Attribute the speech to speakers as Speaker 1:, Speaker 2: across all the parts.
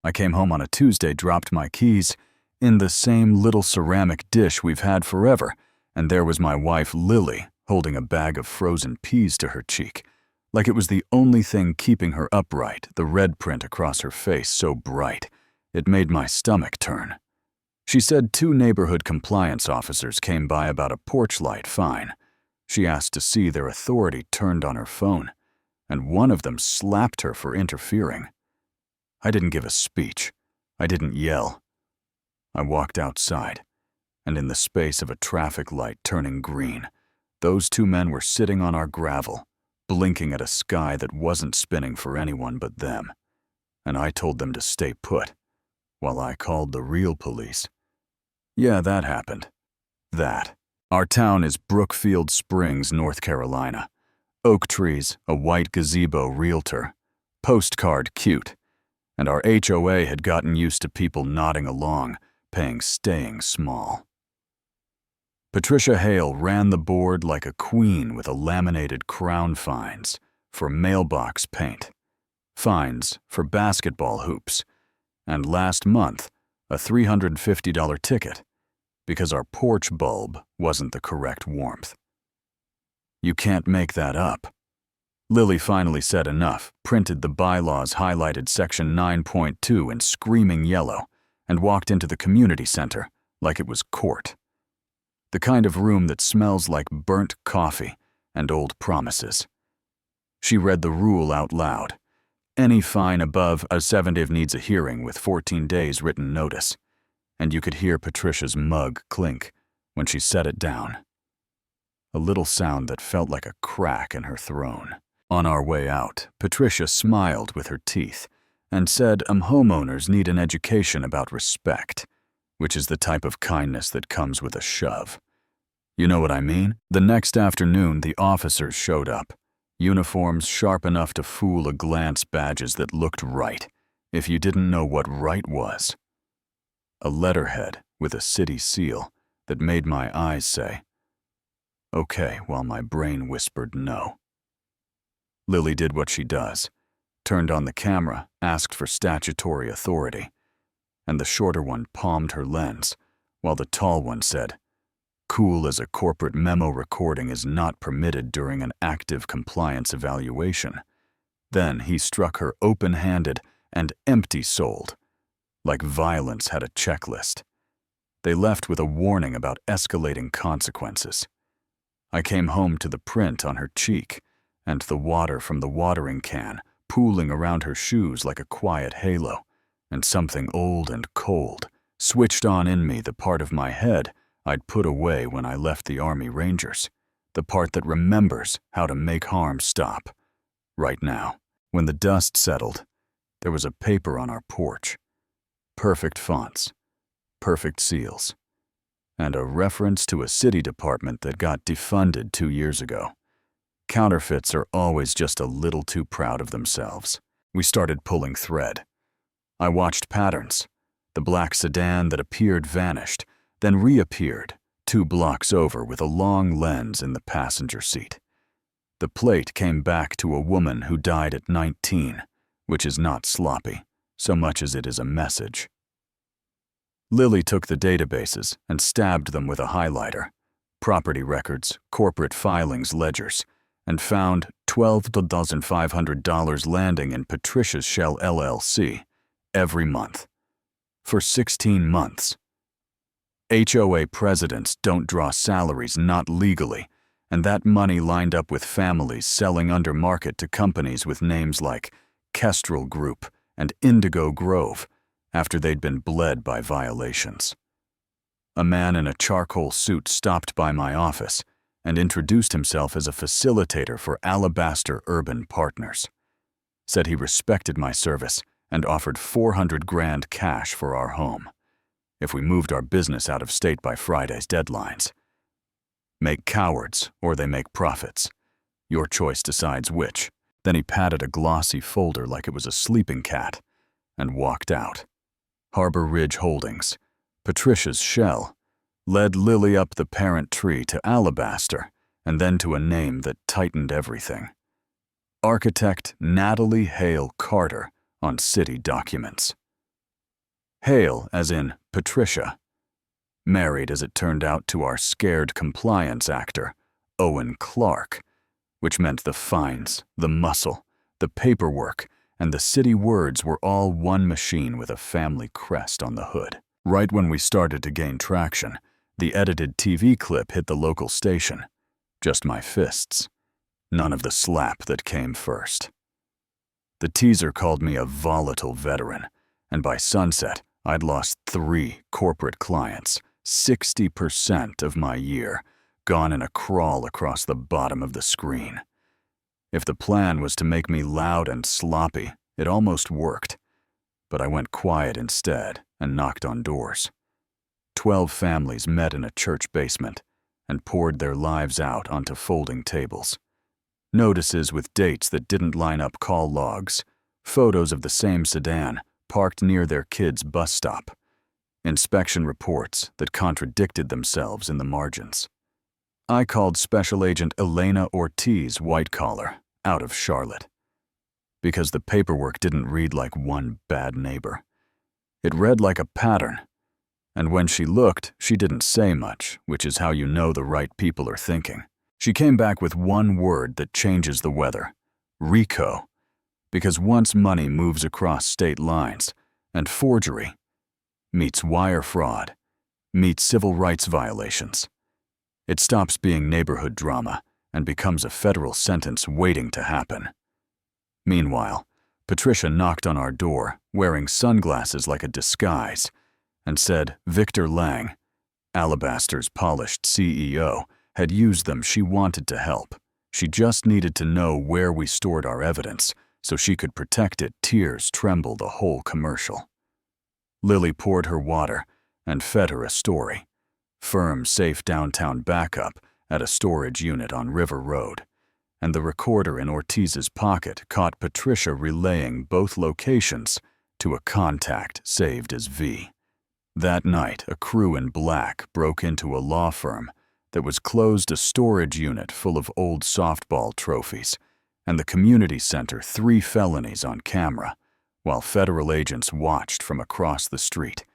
Speaker 1: I came home on a Tuesday, dropped my keys in the same little ceramic dish we've had forever, and there was my wife, Lily, holding a bag of frozen peas to her cheek, like it was the only thing keeping her upright, the red print across her face so bright, it made my stomach turn. She said 2 neighborhood compliance officers came by about a porch light fine. She asked to see their authority turned on her phone, and one of them slapped her for interfering. I didn't give a speech. I didn't yell. I walked outside, and in the space of a traffic light turning green, those 2 men were sitting on our gravel, blinking at a sky that wasn't spinning for anyone but them, and I told them to stay put, while I called the real police. Yeah, that happened. That. Our town is Brookfield Springs, North Carolina. Oak trees, a white gazebo realtor, postcard cute, and our HOA had gotten used to people nodding along, paying staying small. Patricia Hale ran the board like a queen with a laminated crown fines for mailbox paint, fines for basketball hoops, and last month, a $350 ticket because our porch bulb wasn't the correct warmth. You can't make that up. Lily finally said enough, printed the bylaws, highlighted section 9.2 in screaming yellow, and walked into the community center like it was court. The kind of room that smells like burnt coffee and old promises. She read the rule out loud. Any fine above a 70 needs a hearing with 14 days written notice, and you could hear Patricia's mug clink when she set it down. A little sound that felt like a crack in her throne. On our way out, Patricia smiled with her teeth and said homeowners need an education about respect, which is the type of kindness that comes with a shove. You know what I mean? The next afternoon, the officers showed up, uniforms sharp enough to fool a glance, badges that looked right, if you didn't know what right was. A letterhead with a city seal that made my eyes say, okay, while my brain whispered no. Lily did what she does, turned on the camera, asked for statutory authority, and the shorter one palmed her lens, while the tall one said, cool as a corporate memo recording is not permitted during an active compliance evaluation. Then he struck her open-handed and empty-souled, like violence had a checklist. They left with a warning about escalating consequences. I came home to the print on her cheek and the water from the watering can pooling around her shoes like a quiet halo, and something old and cold switched on in me, the part of my head I'd put away when I left the Army Rangers, the part that remembers how to make harm stop. Right now, when the dust settled, there was a paper on our porch. Perfect fonts, perfect seals, and a reference to a city department that got defunded 2 years ago. Counterfeits are always just a little too proud of themselves. We started pulling thread. I watched patterns. The black sedan that appeared vanished, then reappeared 2 blocks over with a long lens in the passenger seat. The plate came back to a woman who died at 19, which is not sloppy, so much as it is a message. Lily took the databases and stabbed them with a highlighter, property records, corporate filings, ledgers, and found $12,500 landing in Patricia's Shell LLC every month. For 16 months. HOA presidents don't draw salaries not legally, and that money lined up with families selling under market to companies with names like Kestrel Group and Indigo Grove after they'd been bled by violations. A man in a charcoal suit stopped by my office and introduced himself as a facilitator for Alabaster Urban Partners. Said he respected my service and offered $400,000 cash for our home if we moved our business out of state by Friday's deadlines. Make cowards or they make profits. Your choice decides which. Then he patted a glossy folder like it was a sleeping cat and walked out. Harbor Ridge Holdings, Patricia's shell, led Lily up the parent tree to Alabaster and then to a name that tightened everything. Architect Natalie Hale Carter on city documents. Hale as in Patricia. Married, as it turned out, to our scared compliance actor, Owen Clark, which meant the fines, the muscle, the paperwork, and the city words were all one machine with a family crest on the hood. Right when we started to gain traction, the edited TV clip hit the local station. Just my fists. None of the slap that came first. The teaser called me a volatile veteran, and by sunset, I'd lost 3 corporate clients, 60% of my year, gone in a crawl across the bottom of the screen. If the plan was to make me loud and sloppy, it almost worked. But I went quiet instead and knocked on doors. 12 families met in a church basement and poured their lives out onto folding tables. Notices with dates that didn't line up call logs, photos of the same sedan parked near their kids' bus stop, inspection reports that contradicted themselves in the margins. I called Special Agent Elena Ortiz white collar out of Charlotte because the paperwork didn't read like one bad neighbor. It read like a pattern, and when she looked, she didn't say much, which is how you know the right people are thinking. She came back with one word that changes the weather: RICO, because once money moves across state lines, and forgery meets wire fraud, meets civil rights violations, it stops being neighborhood drama and becomes a federal sentence waiting to happen. Meanwhile, Patricia knocked on our door, wearing sunglasses like a disguise, and said Victor Lang, Alabaster's polished CEO, had used them. She wanted to help. She just needed to know where we stored our evidence so she could protect it. Tears trembled the whole commercial. Lily poured her water and fed her a story. Firm, safe downtown backup at a storage unit on River Road, and the recorder in Ortiz's pocket caught Patricia relaying both locations to a contact saved as V. That night, a crew in black broke into a law firm that was closed a storage unit full of old softball trophies, and the community center 3 felonies on camera, while federal agents watched from across the street,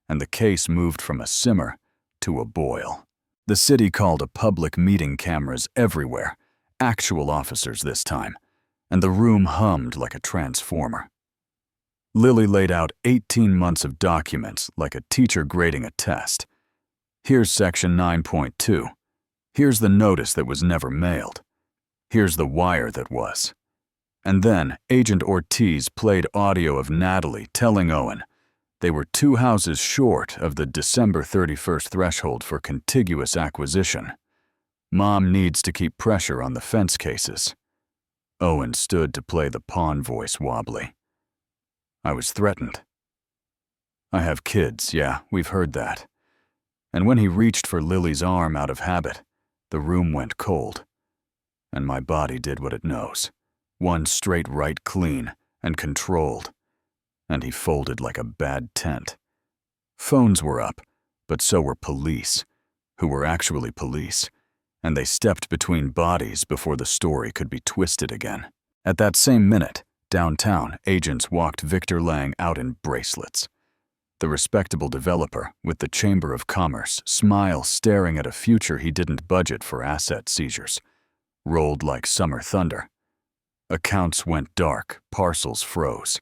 Speaker 1: and the case moved from a simmer to a boil. The city called a public meeting, cameras everywhere, actual officers this time, and the room hummed like a transformer. Lily laid out 18 months of documents like a teacher grading a test. Here's section 9.2. Here's the notice that was never mailed. Here's the wire that was. And then Agent Ortiz played audio of Natalie telling Owen they were 2 houses short of the December 31st threshold for contiguous acquisition. Mom needs to keep pressure on the fence cases. Owen stood to play the pawn voice wobbly. I was threatened. I have kids, yeah, we've heard that. And when he reached for Lily's arm out of habit, the room went cold. And my body did what it knows. One straight right clean and controlled. And he folded like a bad tent. Phones were up, but so were police, who were actually police, and they stepped between bodies before the story could be twisted again. At that same minute, downtown, agents walked Victor Lang out in bracelets. The respectable developer, with the Chamber of Commerce smile staring at a future he didn't budget for asset seizures, rolled like summer thunder. Accounts went dark, parcels froze,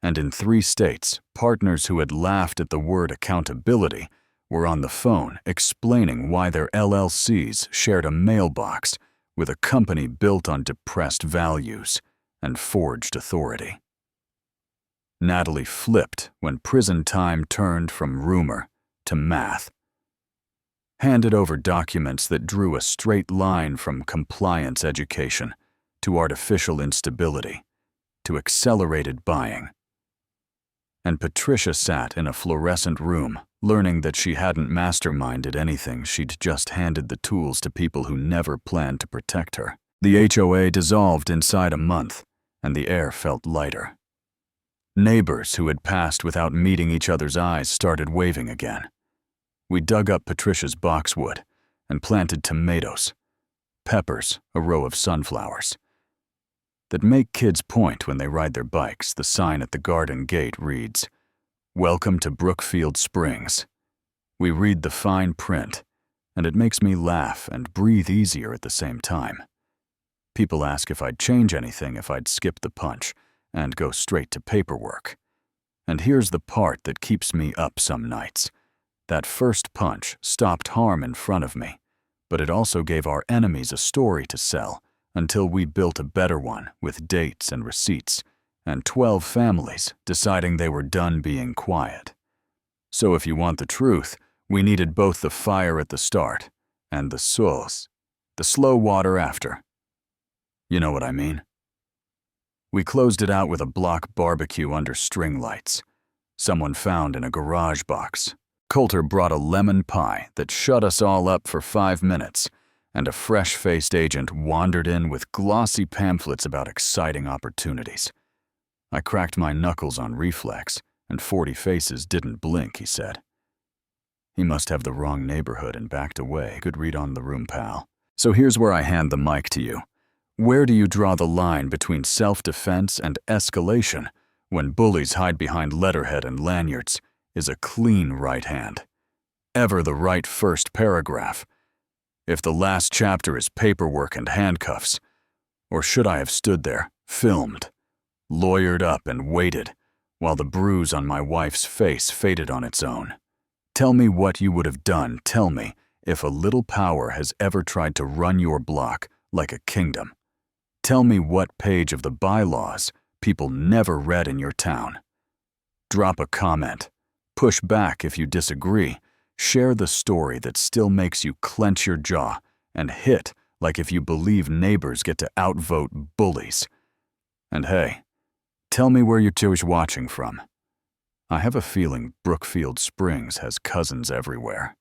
Speaker 1: and in 3 states, partners who had laughed at the word accountability were on the phone explaining why their LLCs shared a mailbox with a company built on depressed values and forged authority. Natalie flipped when prison time turned from rumor to math. Handed over documents that drew a straight line from compliance education to artificial instability to accelerated buying. And Patricia sat in a fluorescent room, learning that she hadn't masterminded anything. She'd just handed the tools to people who never planned to protect her. The HOA dissolved inside a month, and the air felt lighter. Neighbors who had passed without meeting each other's eyes started waving again. We dug up Patricia's boxwood and planted tomatoes, peppers, a row of sunflowers that make kids point when they ride their bikes. The sign at the garden gate reads, Welcome to Brookfield Springs. We read the fine print, and it makes me laugh and breathe easier at the same time. People ask if I'd change anything if I'd skip the punch and go straight to paperwork. And here's the part that keeps me up some nights. That first punch stopped harm in front of me, but it also gave our enemies a story to sell until we built a better one with dates and receipts, and 12 families deciding they were done being quiet. So if you want the truth, we needed both the fire at the start and the sauce, the slow water after. You know what I mean? We closed it out with a block barbecue under string lights. Someone found in a garage box. Coulter brought a lemon pie that shut us all up for 5 minutes, and a fresh-faced agent wandered in with glossy pamphlets about exciting opportunities. I cracked my knuckles on reflex, and 40 faces didn't blink, he said. He must have the wrong neighborhood and backed away. Good read on the room, pal. So here's where I hand the mic to you. Where do you draw the line between self-defense and escalation when bullies hide behind letterhead and lanyards is a clean right hand? Ever the right first paragraph? If the last chapter is paperwork and handcuffs, or should I have stood there, filmed, lawyered up and waited while the bruise on my wife's face faded on its own? Tell me what you would have done. Tell me if a little power has ever tried to run your block like a kingdom. Tell me what page of the bylaws people never read in your town. Drop a comment. Push back if you disagree. Share the story that still makes you clench your jaw and hit like if you believe neighbors get to outvote bullies. And hey, tell me where you're watching from. I have a feeling Brookfield Springs has cousins everywhere.